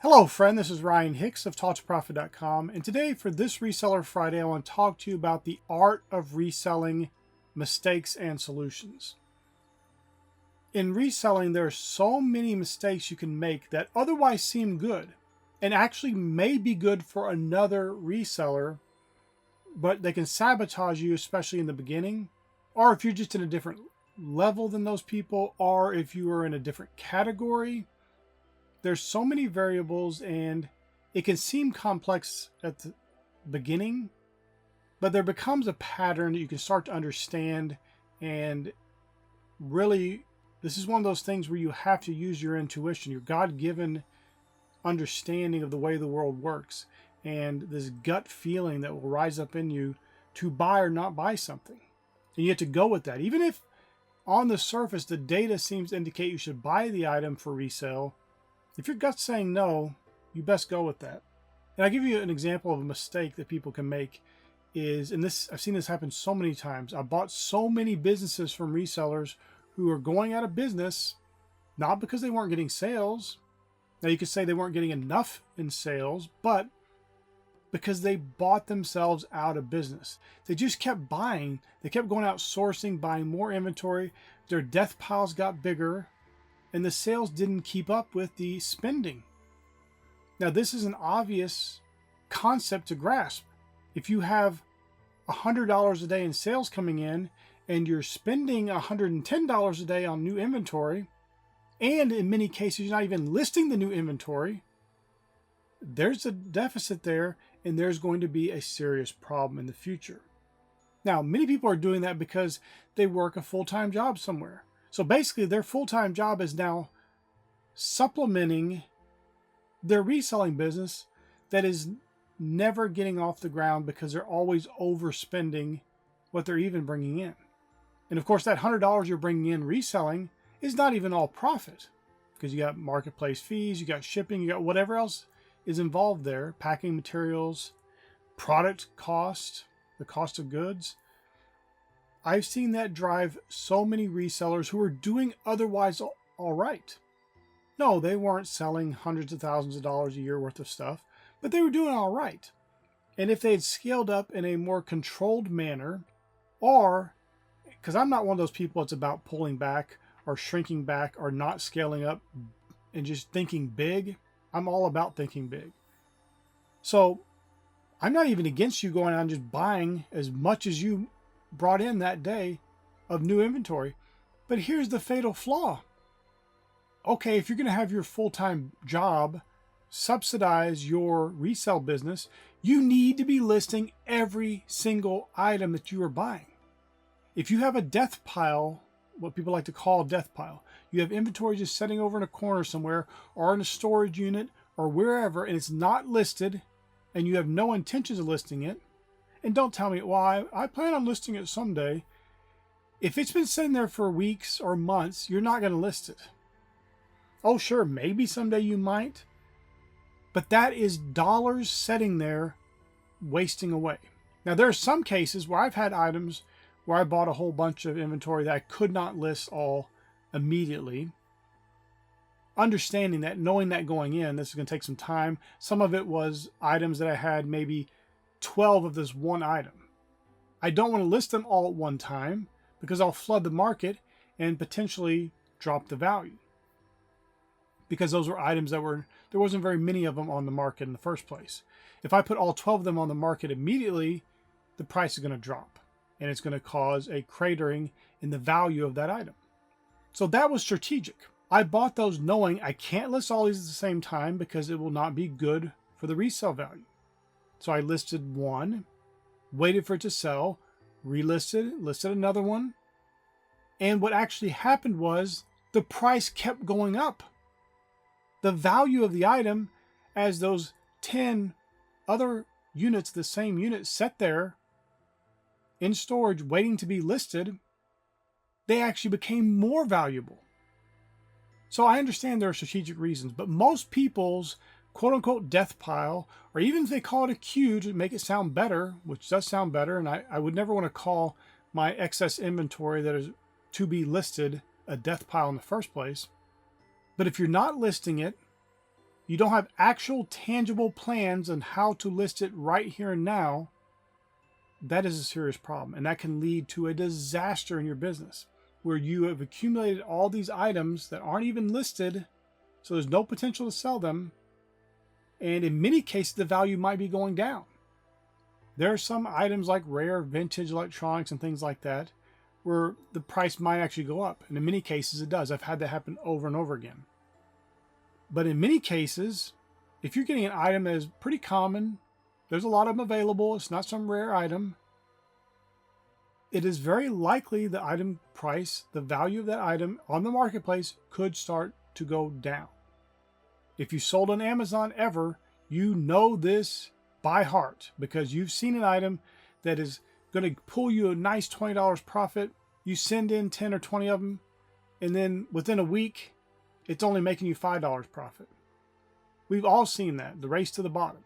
Hello friend, this is Ryan Hicks of TalkToProfit.com, and today for this Reseller Friday I want to talk to you about the art of reselling, mistakes and solutions. In reselling, there are so many mistakes you can make that otherwise seem good and actually may be good for another reseller, but they can sabotage you, especially in the beginning, or if you're just in a different level than those people, or if you are in a different category. There's so many variables and it can seem complex at the beginning, but there becomes a pattern that you can start to understand. And really, this is one of those things where you have to use your intuition, your God-given understanding of the way the world works, and this gut feeling that will rise up in you to buy or not buy something. And you have to go with that. Even if on the surface, the data seems to indicate you should buy the item for resale, if your gut's saying no, you best go with that. And I'll give you an example of a mistake that people can make and this, I've seen this happen so many times. I bought so many businesses from resellers who are going out of business, not because they weren't getting sales. Now you could say they weren't getting enough in sales, but because they bought themselves out of business. They just kept buying. They kept going out sourcing, buying more inventory. Their death piles got bigger, and the sales didn't keep up with the spending. Now, this is an obvious concept to grasp. If you have $100 a day in sales coming in and you're spending $110 a day on new inventory, and in many cases you're not even listing the new inventory, there's a deficit there, and there's going to be a serious problem in the future. Now, many people are doing that because they work a full-time job somewhere. So basically, their full-time job is now supplementing their reselling business that is never getting off the ground because they're always overspending what they're even bringing in. And of course, that $100 you're bringing in reselling is not even all profit, because you got marketplace fees, you got shipping, you got whatever else is involved there, packing materials, product cost, the cost of goods. I've seen that drive so many resellers who are doing otherwise all right. No, they weren't selling hundreds of thousands of dollars a year worth of stuff, but they were doing all right. And if they had scaled up in a more controlled manner, or, because I'm not one of those people that's about pulling back or shrinking back or not scaling up and just thinking big. I'm all about thinking big. So I'm not even against you going out and just buying as much as you brought in that day of new inventory. But here's the fatal flaw. Okay, if you're going to have your full-time job subsidize your resale business, you need to be listing every single item that you are buying. If you have a death pile, what people like to call a death pile, you have inventory just sitting over in a corner somewhere or in a storage unit or wherever, and it's not listed, and you have no intentions of listing it, and don't tell me, well, I plan on listing it someday. If it's been sitting there for weeks or months, you're not going to list it. Oh, sure, maybe someday you might. But that is dollars sitting there wasting away. Now, there are some cases where I've had items where I bought a whole bunch of inventory that I could not list all immediately. Understanding that, knowing that going in, this is going to take some time. Some of it was items that I had maybe 12 of this one item. I don't want to list them all at one time because I'll flood the market and potentially drop the value, because those were items that there wasn't very many of them on the market in the first place. If I put all 12 of them on the market immediately, the price is going to drop and it's going to cause a cratering in the value of that item. So that was strategic. I bought those knowing I can't list all these at the same time because it will not be good for the resale value. So I listed one, waited for it to sell, relisted, listed another one. And what actually happened was the price kept going up. The value of the item, as those 10 other units, the same unit, sat there in storage waiting to be listed, they actually became more valuable. So I understand there are strategic reasons, but most people's quote-unquote death pile, or even if they call it a queue to make it sound better, which does sound better, and I would never want to call my excess inventory that is to be listed a death pile in the first place. But if you're not listing it, you don't have actual tangible plans on how to list it right here and now, that is a serious problem. And that can lead to a disaster in your business where you have accumulated all these items that aren't even listed. So there's no potential to sell them. And in many cases, the value might be going down. There are some items like rare vintage electronics and things like that where the price might actually go up. And in many cases, it does. I've had that happen over and over again. But in many cases, if you're getting an item that is pretty common, there's a lot of them available, it's not some rare item, it is very likely the item price, the value of that item on the marketplace could start to go down. If you sold on Amazon ever, you know this by heart because you've seen an item that is going to pull you a nice $20 profit. You send in 10 or 20 of them, and then within a week, it's only making you $5 profit. We've all seen that, the race to the bottom.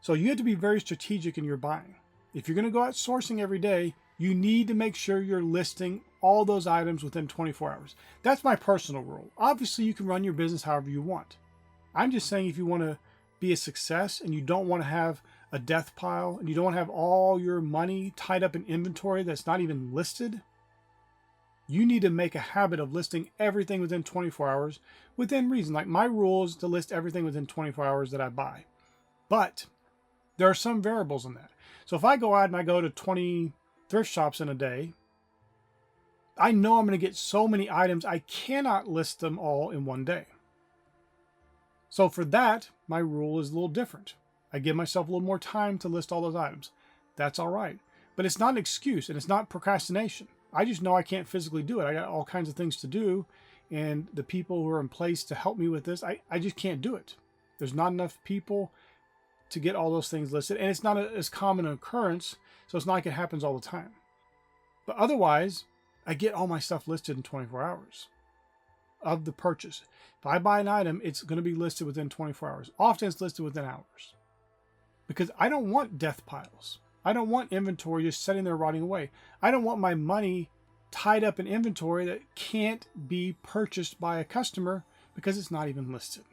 So you have to be very strategic in your buying. If you're going to go out sourcing every day, you need to make sure you're listing all those items within 24 hours. That's my personal rule. Obviously, you can run your business however you want. I'm just saying if you want to be a success and you don't want to have a death pile and you don't want to have all your money tied up in inventory that's not even listed, you need to make a habit of listing everything within 24 hours within reason. Like my rule is to list everything within 24 hours that I buy. But there are some variables in that. So if I go out and I go to 20 thrift shops in a day, I know I'm going to get so many items, I cannot list them all in one day. So for that, my rule is a little different. I give myself a little more time to list all those items. That's all right. But it's not an excuse and it's not procrastination. I just know I can't physically do it. I got all kinds of things to do. And the people who are in place to help me with this, I just can't do it. There's not enough people to get all those things listed. And it's not as common an occurrence. So it's not like it happens all the time. But otherwise, I get all my stuff listed in 24 hours of the purchase. If I buy an item, it's going to be listed within 24 hours. Often it's listed within hours. Because I don't want death piles. I don't want inventory just sitting there rotting away. I don't want my money tied up in inventory that can't be purchased by a customer because it's not even listed.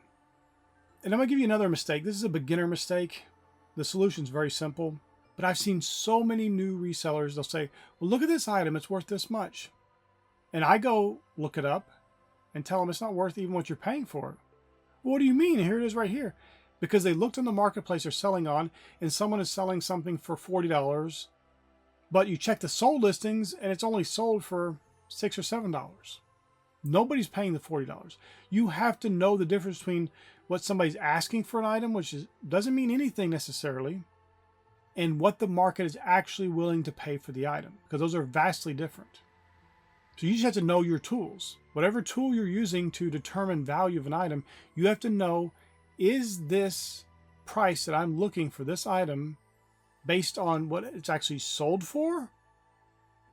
And I'm going to give you another mistake. This is a beginner mistake. The solution is very simple. But I've seen so many new resellers, they'll say, well, look at this item. It's worth this much. And I go look it up and tell them it's not worth even what you're paying for it. Well, what do you mean? Here it is right here. Because they looked on the marketplace they're selling on and someone is selling something for $40, but you check the sold listings and it's only sold for $6 or $7. Nobody's paying the $40. You have to know the difference between what somebody's asking for an item, which doesn't mean anything necessarily, and what the market is actually willing to pay for the item, because those are vastly different. So you just have to know your tools. Whatever tool you're using to determine value of an item, you have to know, is this price that I'm looking for this item based on what it's actually sold for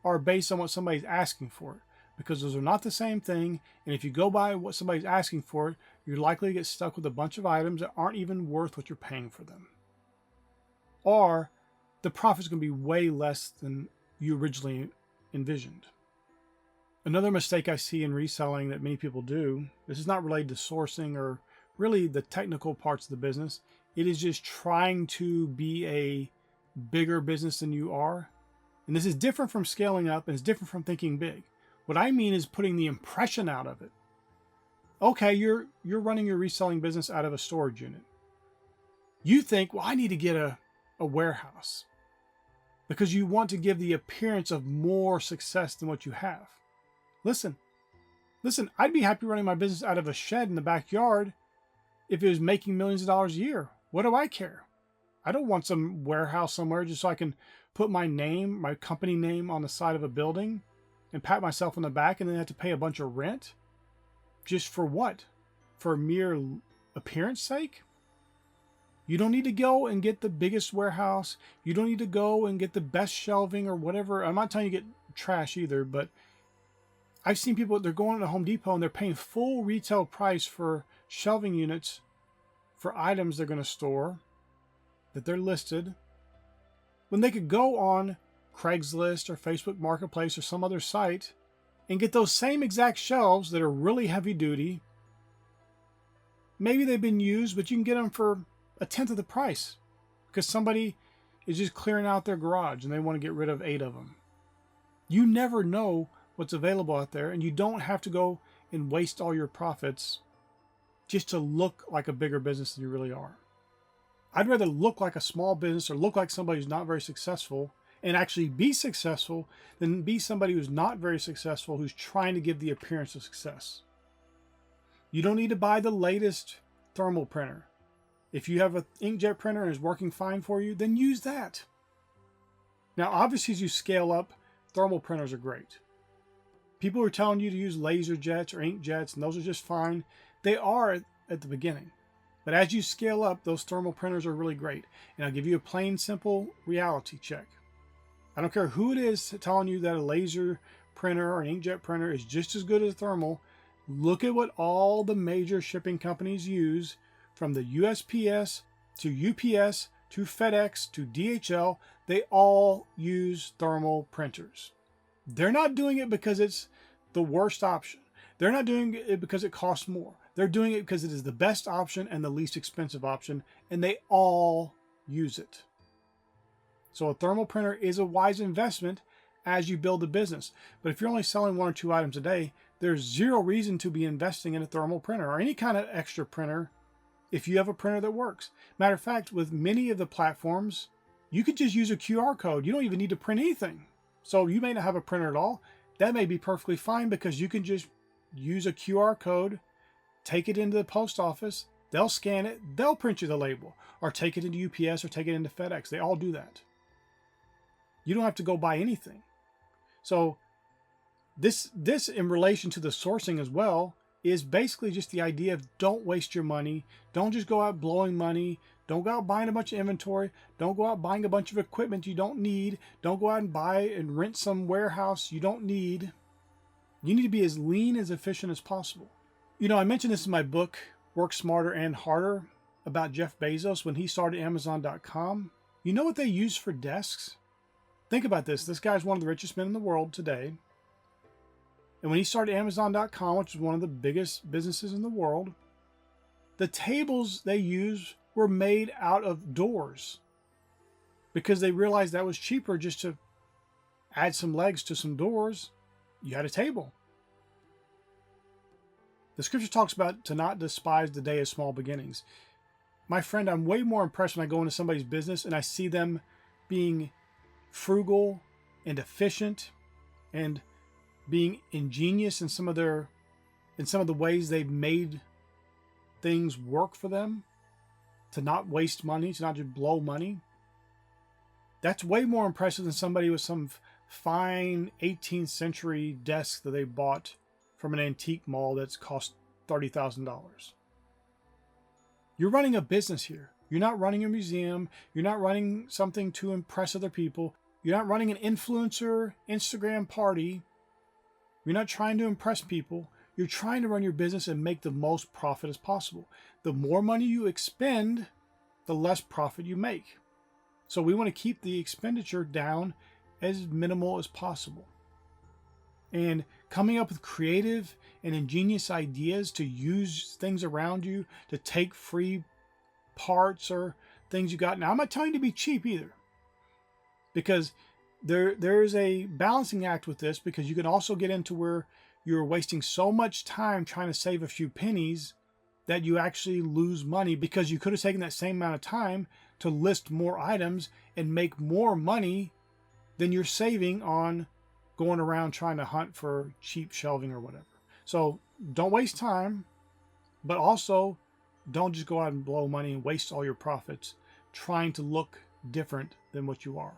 or based on what somebody's asking for it? Because those are not the same thing. And if you go by what somebody's asking for it, you're likely to get stuck with a bunch of items that aren't even worth what you're paying for them. Or the profit's going to be way less than you originally envisioned. Another mistake I see in reselling that many people do, this is not related to sourcing or really the technical parts of the business. It is just trying to be a bigger business than you are. And this is different from scaling up and it's different from thinking big. What I mean is putting the impression out of it. Okay, you're running your reselling business out of a storage unit. You think, well, I need to get a warehouse because you want to give the appearance of more success than what you have. Listen, I'd be happy running my business out of a shed in the backyard if it was making millions of dollars a year. What do I care? I don't want some warehouse somewhere just so I can put my name, my company name on the side of a building and pat myself on the back and then have to pay a bunch of rent. Just for what? For mere appearance sake? You don't need to go and get the biggest warehouse. You don't need to go and get the best shelving or whatever. I'm not telling you to get trash either, but I've seen people, they're going to Home Depot and they're paying full retail price for shelving units for items they're going to store that they're listed when they could go on Craigslist or Facebook Marketplace or some other site and get those same exact shelves that are really heavy duty maybe they've been used, but you can get them for a tenth of the price because somebody is just clearing out their garage and they want to get rid of 8 of them. You never know what's available out there, and you don't have to go and waste all your profits just to look like a bigger business than you really are. I'd rather look like a small business or look like somebody who's not very successful and actually be successful than be somebody who's not very successful who's trying to give the appearance of success. You don't need to buy the latest thermal printer. If you have an inkjet printer and it's working fine for you, then use that. Now, obviously, as you scale up, thermal printers are great. People are telling you to use laser jets or ink jets, and those are just fine. They are at the beginning. But as you scale up, those thermal printers are really great. And I'll give you a plain, simple reality check. I don't care who it is telling you that a laser printer or an inkjet printer is just as good as a thermal. Look at what all the major shipping companies use, from the USPS to UPS to FedEx to DHL. They all use thermal printers. They're not doing it because it's the worst option. They're not doing it because it costs more. They're doing it because it is the best option and the least expensive option, and they all use it. So a thermal printer is a wise investment as you build a business. But if you're only selling 1 or 2 items a day, there's zero reason to be investing in a thermal printer or any kind of extra printer if you have a printer that works. Matter of fact, with many of the platforms, you could just use a QR code. You don't even need to print anything. So you may not have a printer at all. That may be perfectly fine because you can just use a QR code, take it into the post office, they'll scan it, they'll print you the label, or take it into UPS or take it into FedEx. They all do that. You don't have to go buy anything. So this in relation to the sourcing as well is basically just the idea of don't waste your money. Don't just go out blowing money. Don't go out buying a bunch of inventory. Don't go out buying a bunch of equipment you don't need. Don't go out and buy and rent some warehouse you don't need. You need to be as lean, as efficient as possible. You know, I mentioned this in my book, Work Smarter and Harder, about Jeff Bezos when he started Amazon.com. You know what they use for desks? Think about this. This guy's one of the richest men in the world today. And when he started Amazon.com, which is one of the biggest businesses in the world, the tables they used were made out of doors because they realized that was cheaper just to add some legs to some doors. You had a table. The scripture talks about to not despise the day of small beginnings. My friend, I'm way more impressed when I go into somebody's business and I see them being frugal and efficient and being ingenious in some of the ways they've made things work for them, to not waste money, to not just blow money. That's way more impressive than somebody with some fine 18th century desk that they bought from an antique mall that's cost $30,000. You're running a business here. You're not running a museum. You're not running something to impress other people. You're not running an influencer Instagram party. You're not trying to impress people. You're trying to run your business and make the most profit as possible. The more money you expend, the less profit you make. So we want to keep the expenditure down as minimal as possible. And coming up with creative and ingenious ideas to use things around you, to take free parts or things you got. Now, I'm not telling you to be cheap either, because there is a balancing act with this, because you can also get into where you're wasting so much time trying to save a few pennies that you actually lose money, because you could have taken that same amount of time to list more items and make more money than you're saving on going around trying to hunt for cheap shelving or whatever. So don't waste time, but also don't just go out and blow money and waste all your profits trying to look different than what you are.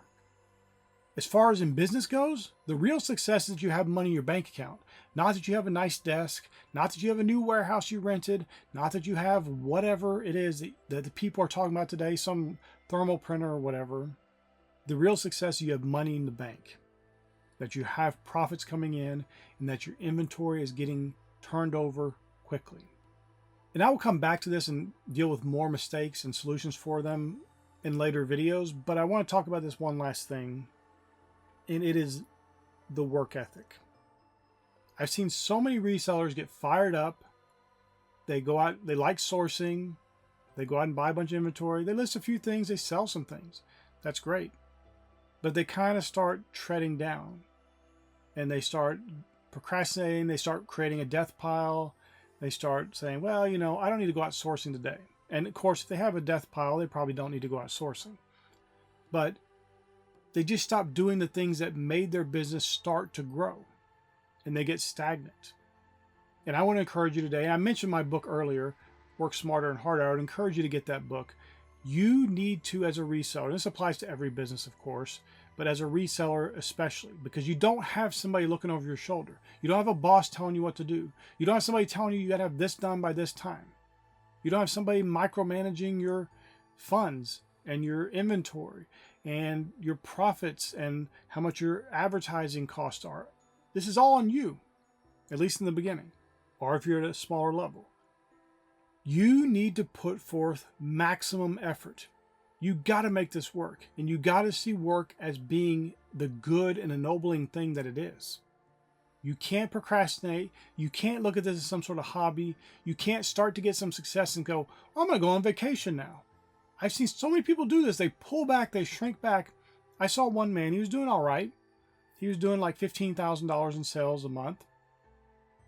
As far as in business goes, the real success is that you have money in your bank account. Not that you have a nice desk, not that you have a new warehouse you rented, not that you have whatever it is that the people are talking about today, some thermal printer or whatever. The real success is you have money in the bank, that you have profits coming in, and that your inventory is getting turned over quickly. And I will come back to this and deal with more mistakes and solutions for them in later videos, but I want to talk about this one last thing, and it is the work ethic. I've seen so many resellers get fired up. They go out, they like sourcing. They go out and buy a bunch of inventory. They list a few things. They sell some things. That's great. But they kind of start treading down, and they start procrastinating. They start creating a death pile. They start saying, well, you know, I don't need to go out sourcing today. And of course, if they have a death pile, they probably don't need to go out sourcing. But they just stop doing the things that made their business start to grow, and they get stagnant. And I want to encourage you today. I mentioned my book earlier, Work Smarter and Harder. I would encourage you to get that book. You need to, as a reseller, this applies to every business, of course, but as a reseller especially, because you don't have somebody looking over your shoulder. You don't have a boss telling you what to do. You don't have somebody telling you got to have this done by this time. You don't have somebody micromanaging your funds and your inventory and your profits and how much your advertising costs are. This is all on you, at least in the beginning, or if you're at a smaller level. You need to put forth maximum effort. You got to make this work, and you got to see work as being the good and ennobling thing that it is. You can't procrastinate. You can't look at this as some sort of hobby. You can't start to get some success and go, I'm going to go on vacation now. I've seen so many people do this. They pull back, they shrink back. I saw one man, he was doing all right. He was doing like $15,000 in sales a month,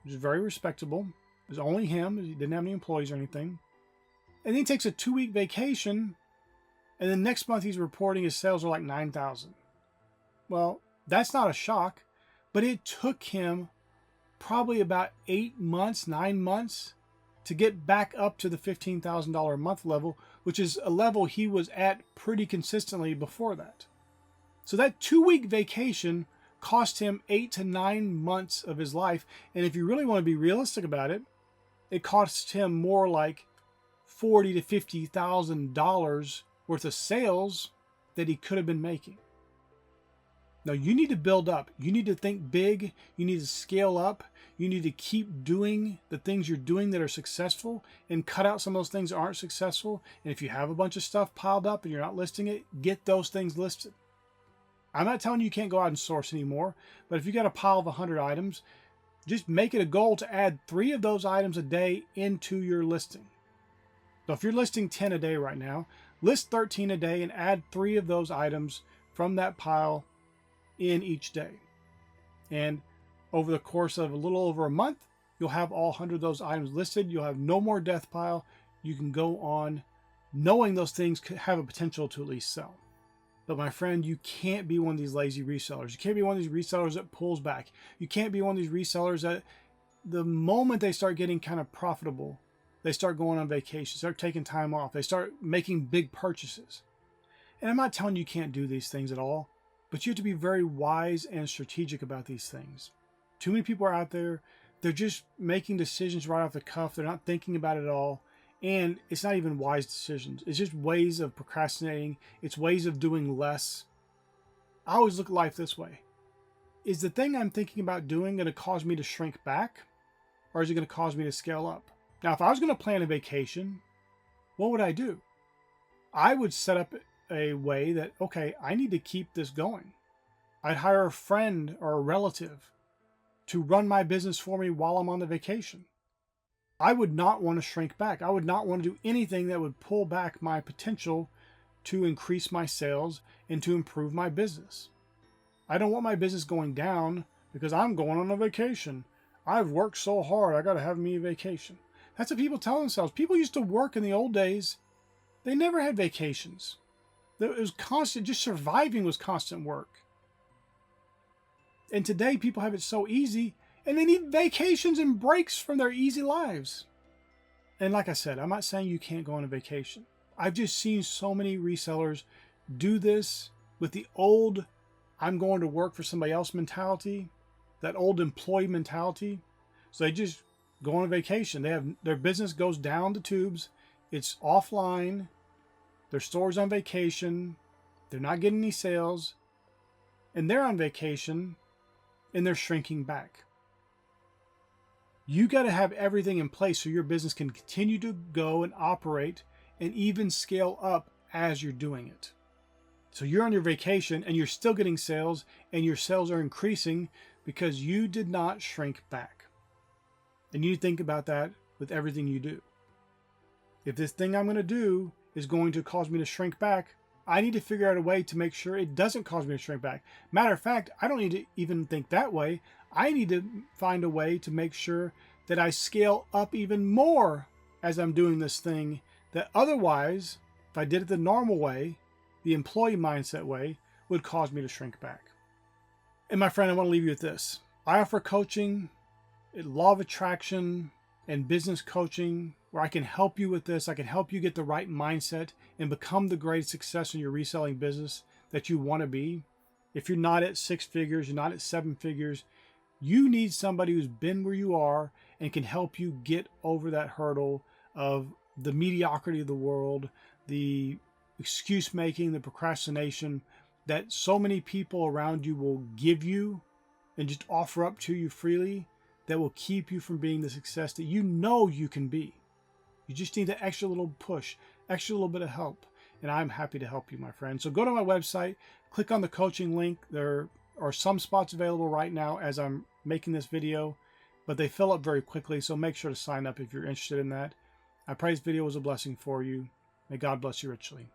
which is very respectable. It was only him. He didn't have any employees or anything. And then he takes a 2-week vacation, and then next month he's reporting his sales are like 9,000. Well, that's not a shock, but it took him probably about 8 months, 9 months to get back up to the $15,000 a month level, which is a level he was at pretty consistently before that. So that 2-week vacation cost him 8 to 9 months of his life. And if you really want to be realistic about it, it cost him more like $40,000 to $50,000 worth of sales that he could have been making. Now you need to build up. You need to think big. You need to scale up. You need to keep doing the things you're doing that are successful and cut out some of those things that aren't successful. And if you have a bunch of stuff piled up and you're not listing it, get those things listed. I'm not telling you can't go out and source anymore, but if you got a pile of 100 items, just make it a goal to add 3 of those items a day into your listing. So if you're listing 10 a day right now, list 13 a day and add 3 of those items from that pile in each day. And over the course of a little over a month, you'll have all 100 of those items listed. You'll have no more death pile. You can go on knowing those things could have a potential to at least sell. But my friend, you can't be one of these lazy resellers. You can't be one of these resellers that pulls back. You can't be one of these resellers that the moment they start getting kind of profitable, they start going on vacation, start taking time off. They start making big purchases. And I'm not telling you can't do these things at all, but you have to be very wise and strategic about these things. Too many people are out there, they're just making decisions right off the cuff. They're not thinking about it at all. And it's not even wise decisions. It's just ways of procrastinating. It's ways of doing less. I always look at life this way. Is the thing I'm thinking about doing going to cause me to shrink back? Or is it going to cause me to scale up? Now, if I was going to plan a vacation, what would I do? I would set up a way that, okay, I need to keep this going. I'd hire a friend or a relative to run my business for me while I'm on the vacation. I would not want to shrink back. I would not want to do anything that would pull back my potential to increase my sales and to improve my business. I don't want my business going down because I'm going on a vacation. I've worked so hard, I got to have me a vacation. That's what people tell themselves. People used to work in the old days. They never had vacations. It was constant, just surviving was constant work. And today people have it so easy, and they need vacations and breaks from their easy lives. And like I said, I'm not saying you can't go on a vacation. I've just seen so many resellers do this with the old, I'm going to work for somebody else mentality, that old employee mentality. So they just go on a vacation. They have their business goes down the tubes. It's offline. Their store's on vacation. They're not getting any sales. And they're on vacation and they're shrinking back. You got to have everything in place so your business can continue to go and operate and even scale up as you're doing it. So you're on your vacation and you're still getting sales and your sales are increasing because you did not shrink back. And you need to think about that with everything you do. If this thing I'm going to do is going to cause me to shrink back, I need to figure out a way to make sure it doesn't cause me to shrink back. Matter of fact, I don't need to even think that way. I need to find a way to make sure that I scale up even more as I'm doing this thing, that otherwise, if I did it the normal way, the employee mindset way, would cause me to shrink back. And my friend, I want to leave you with this. I offer coaching, law of attraction, and business coaching, where I can help you with this. I can help you get the right mindset and become the great success in your reselling business that you want to be. If you're not at 6 figures, you're not at 7 figures, you need somebody who's been where you are and can help you get over that hurdle of the mediocrity of the world, the excuse making, the procrastination that so many people around you will give you and just offer up to you freely, that will keep you from being the success that you know you can be. You just need that extra little push, extra little bit of help. And I'm happy to help you, my friend. So go to my website, click on the coaching link. There are some spots available right now as I'm making this video, but they fill up very quickly. So make sure to sign up if you're interested in that. I pray this video was a blessing for you. May God bless you richly.